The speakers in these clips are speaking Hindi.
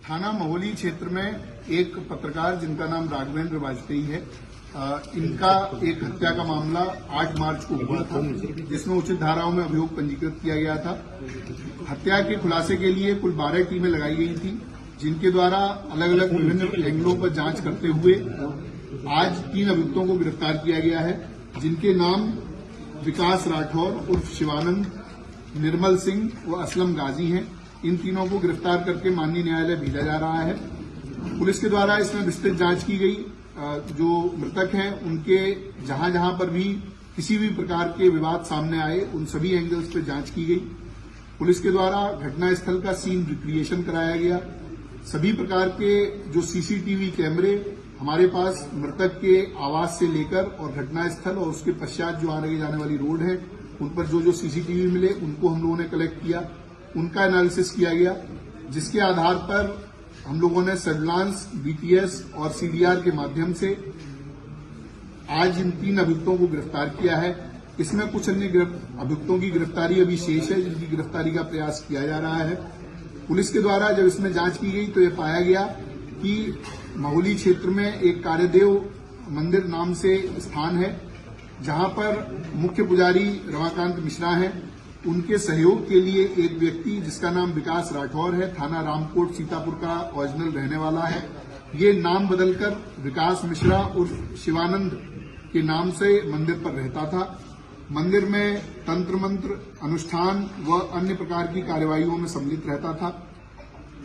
थाना महोली क्षेत्र में एक पत्रकार जिनका नाम राघवेंद्र वाजपेयी है, इनका एक हत्या का मामला 8 मार्च को हुआ था, जिसमें उचित धाराओं में अभियोग पंजीकृत किया गया था। हत्या के खुलासे के लिए कुल 12 टीमें लगाई गई थी, जिनके द्वारा अलग अलग विभिन्न एंगलों पर जांच करते हुए आज 3 अभियुक्तों को गिरफ्तार किया गया है, जिनके नाम विकास राठौर उर्फ शिवानंद, निर्मल सिंह व असलम गाजी हैं। इन तीनों को गिरफ्तार करके माननीय न्यायालय भेजा जा रहा है। पुलिस के द्वारा इसमें विस्तृत जांच की गई। जो मृतक हैं उनके जहां जहां पर भी किसी भी प्रकार के विवाद सामने आए, उन सभी एंगल्स पर जांच की गई। पुलिस के द्वारा घटनास्थल का सीन रिक्रिएशन कराया गया। सभी प्रकार के जो सीसीटीवी कैमरे हमारे पास मृतक के आवास से लेकर और घटनास्थल और उसके पश्चात जो आगे जाने वाली रोड है, उन पर जो सीसीटीवी मिले उनको हम लोगों ने कलेक्ट किया, उनका एनालिसिस किया गया, जिसके आधार पर हम लोगों ने सर्विलांस, बीटीएस और सीडीआर के माध्यम से आज इन 3 अभियुक्तों को गिरफ्तार किया है। इसमें कुछ अन्य अभियुक्तों की गिरफ्तारी अभी शेष है, जिनकी गिरफ्तारी का प्रयास किया जा रहा है। पुलिस के द्वारा जब इसमें जांच की गई तो ये पाया गया कि महोली क्षेत्र में एक कार्यदेव मंदिर नाम से स्थान है, जहां पर मुख्य पुजारी रमाकांत मिश्रा हैं। उनके सहयोग के लिए एक व्यक्ति जिसका नाम विकास राठौर है, थाना रामकोट सीतापुर का ओरिजिनल रहने वाला है, ये नाम बदलकर विकास मिश्रा उर्फ शिवानंद के नाम से मंदिर पर रहता था। मंदिर में तंत्र मंत्र, अनुष्ठान व अन्य प्रकार की कार्यवाहियों में सम्मिलित रहता था।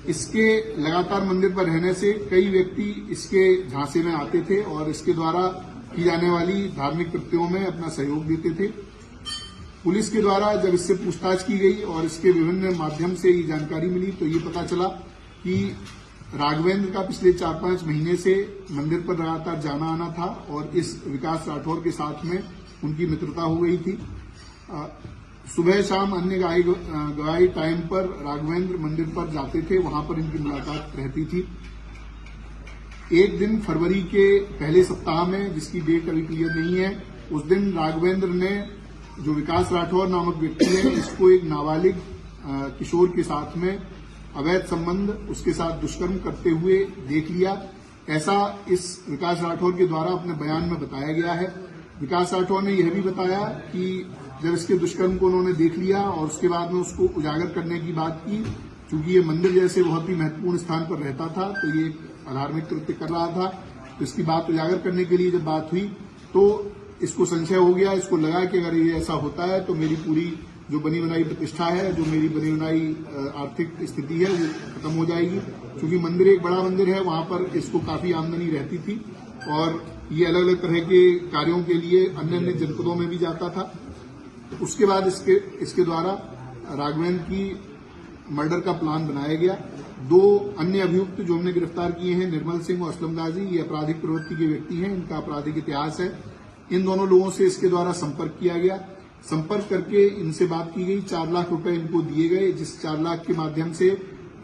इसके लगातार मंदिर पर रहने से कई व्यक्ति इसके झांसे में आते थे और इसके द्वारा की जाने वाली धार्मिक कृत्यों में अपना सहयोग देते थे। पुलिस के द्वारा जब इससे पूछताछ की गई और इसके विभिन्न माध्यम से ये जानकारी मिली तो ये पता चला कि राघवेंद्र का पिछले 4-5 महीने से मंदिर पर लगातार जाना आना था और इस विकास राठौर के साथ में उनकी मित्रता हो गई थी। सुबह शाम अन्य गवाही टाइम पर राघवेंद्र मंदिर पर जाते थे, वहां पर इनकी मुलाकात रहती थी। एक दिन फरवरी के पहले सप्ताह में, जिसकी डेट अभी क्लियर नहीं है, उस दिन राघवेंद्र ने जो विकास राठौर नामक व्यक्ति है, इसको एक नाबालिग किशोर के साथ में अवैध संबंध, उसके साथ दुष्कर्म करते हुए देख लिया। ऐसा इस विकास राठौर के द्वारा अपने बयान में बताया गया है। विकास राठौर ने यह भी बताया कि जब इसके दुष्कर्म को उन्होंने देख लिया और उसके बाद में उसको उजागर करने की बात की, क्योंकि ये मंदिर जैसे बहुत ही महत्वपूर्ण स्थान पर रहता था, तो ये अधार्मिक कृत्य कर रहा था। तो इसकी बात उजागर करने के लिए जब बात हुई तो इसको संशय हो गया, इसको लगा कि अगर ये ऐसा होता है तो मेरी पूरी जो बनी बनाई प्रतिष्ठा है, जो मेरी बनी बनाई आर्थिक स्थिति है, वो खत्म हो जाएगी। क्योंकि मंदिर एक बड़ा मंदिर है, वहां पर इसको काफी आमदनी रहती थी और ये अलग अलग तरह के कार्यों के लिए अन्य अन्य जनपदों में भी जाता था। उसके बाद इसके द्वारा राघवेंद्र की मर्डर का प्लान बनाया गया। 2 अन्य अभियुक्त जो हमने गिरफ्तार किए हैं, निर्मल सिंह और असलम गाजी, ये आपराधिक प्रवृत्ति के व्यक्ति हैं, इनका आपराधिक इतिहास है। इन दोनों लोगों से इसके द्वारा संपर्क किया गया। संपर्क करके इनसे बात की गई, 4 लाख रुपए इनको दिए गए, जिस 4 लाख के माध्यम से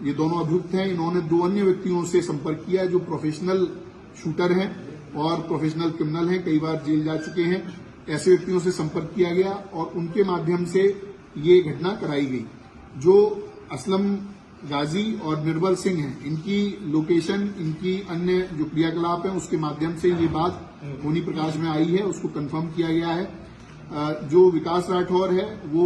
ये दोनों अभियुक्त हैं, इन्होंने 2 अन्य व्यक्तियों से संपर्क किया जो प्रोफेशनल शूटर हैं और प्रोफेशनल क्रिमिनल हैं, कई बार जेल जा चुके हैं। ऐसे व्यक्तियों से संपर्क किया गया और उनके माध्यम से ये घटना कराई गई। जो असलम गाजी और निर्मल सिंह हैं, इनकी लोकेशन, इनकी अन्य जो क्रियाकलाप है, उसके माध्यम से ये बात होनी प्रकाश में आई है, उसको कंफर्म किया गया है। जो विकास राठौर है वो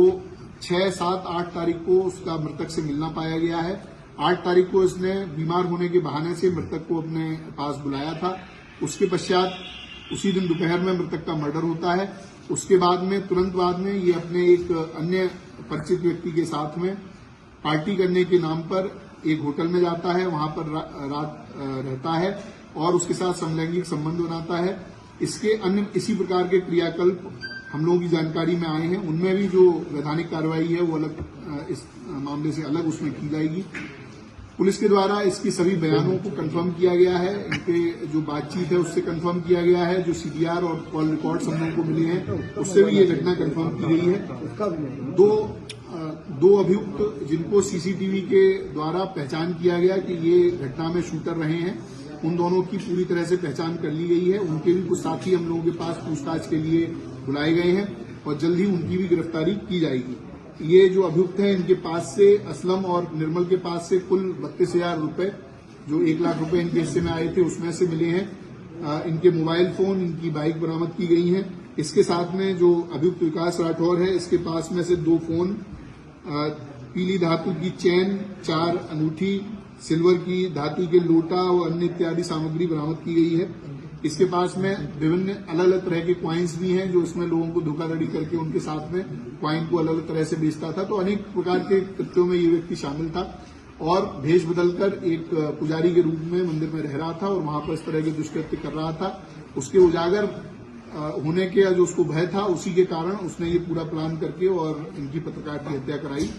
6, 7, 8 तारीख को उसका मृतक से मिलना पाया गया है। 8 तारीख को इसने बीमार होने के बहाने से मृतक को अपने पास बुलाया था। उसके पश्चात उसी दिन दोपहर में मृतक का मर्डर होता है। उसके बाद में तुरंत बाद में ये अपने एक अन्य परिचित व्यक्ति के साथ में पार्टी करने के नाम पर एक होटल में जाता है, वहां पर रात रहता है और उसके साथ समलैंगिक संबंध बनाता है। इसके अन्य इसी प्रकार के क्रियाकल्प हम लोगों की जानकारी में आए हैं। उनमें भी जो वैधानिक कार्रवाई है वो अलग, इस मामले से अलग उसमें की जाएगी। पुलिस के द्वारा इसकी सभी बयानों को कंफर्म किया गया है, इनके जो बातचीत है उससे कंफर्म किया गया है, जो सीडीआर और कॉल रिकॉर्ड्स हम लोगों को मिले हैं उससे भी ये घटना कंफर्म की गई है। दो अभियुक्त जिनको सीसीटीवी के द्वारा पहचान किया गया कि ये घटना में शूटर रहे हैं, उन दोनों की पूरी तरह से पहचान कर ली गई है। उनके भी कुछ साथी हम लोगों के पास पूछताछ के लिए बुलाए गए हैं और जल्द ही उनकी भी गिरफ्तारी की जाएगी। ये जो अभियुक्त हैं इनके पास से असलम और निर्मल के पास से कुल 32,000 रुपए जो 1 लाख रुपए इनके हिस्से में आए थे उसमें से मिले हैं। इनके मोबाइल फोन, इनकी बाइक बरामद की गई हैं। इसके साथ में जो अभियुक्त विकास राठौर है, इसके पास में से 2 फोन, पीली धातु की चैन, 4 अंगूठी, सिल्वर की धातु के लोटा और अन्य इत्यादि सामग्री बरामद की गई है। इसके पास में विभिन्न अलग अलग तरह के क्वाइंस भी हैं जो इसमें लोगों को धोखाधड़ी करके उनके साथ में क्वाइन को अलग अलग तरह से बेचता था। तो अनेक प्रकार के कृत्यों में ये व्यक्ति शामिल था और भेष बदलकर एक पुजारी के रूप में मंदिर में रह रहा था और वहां पर इस तरह के दुष्कृत्य कर रहा था। उसके उजागर होने के जो उसको भय था, उसी के कारण उसने ये पूरा प्लान करके और इनकी पत्रकार की हत्या कराई।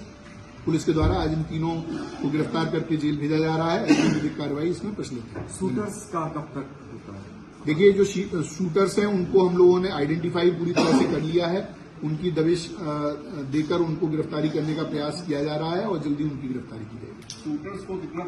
पुलिस के द्वारा आज इन तीनों को गिरफ्तार करके जेल भेजा जा रहा है। ऐसी विधिक कार्रवाई इसमें प्रचलित है। शूटर्स का कब तक होता है? देखिए, जो शूटर्स हैं उनको हम लोगों ने आइडेंटिफाई पूरी तरह से कर लिया है। उनकी दबिश देकर उनको गिरफ्तारी करने का प्रयास किया जा रहा है और जल्दी उनकी गिरफ्तारी की जाएगी। शूटर्स को कितना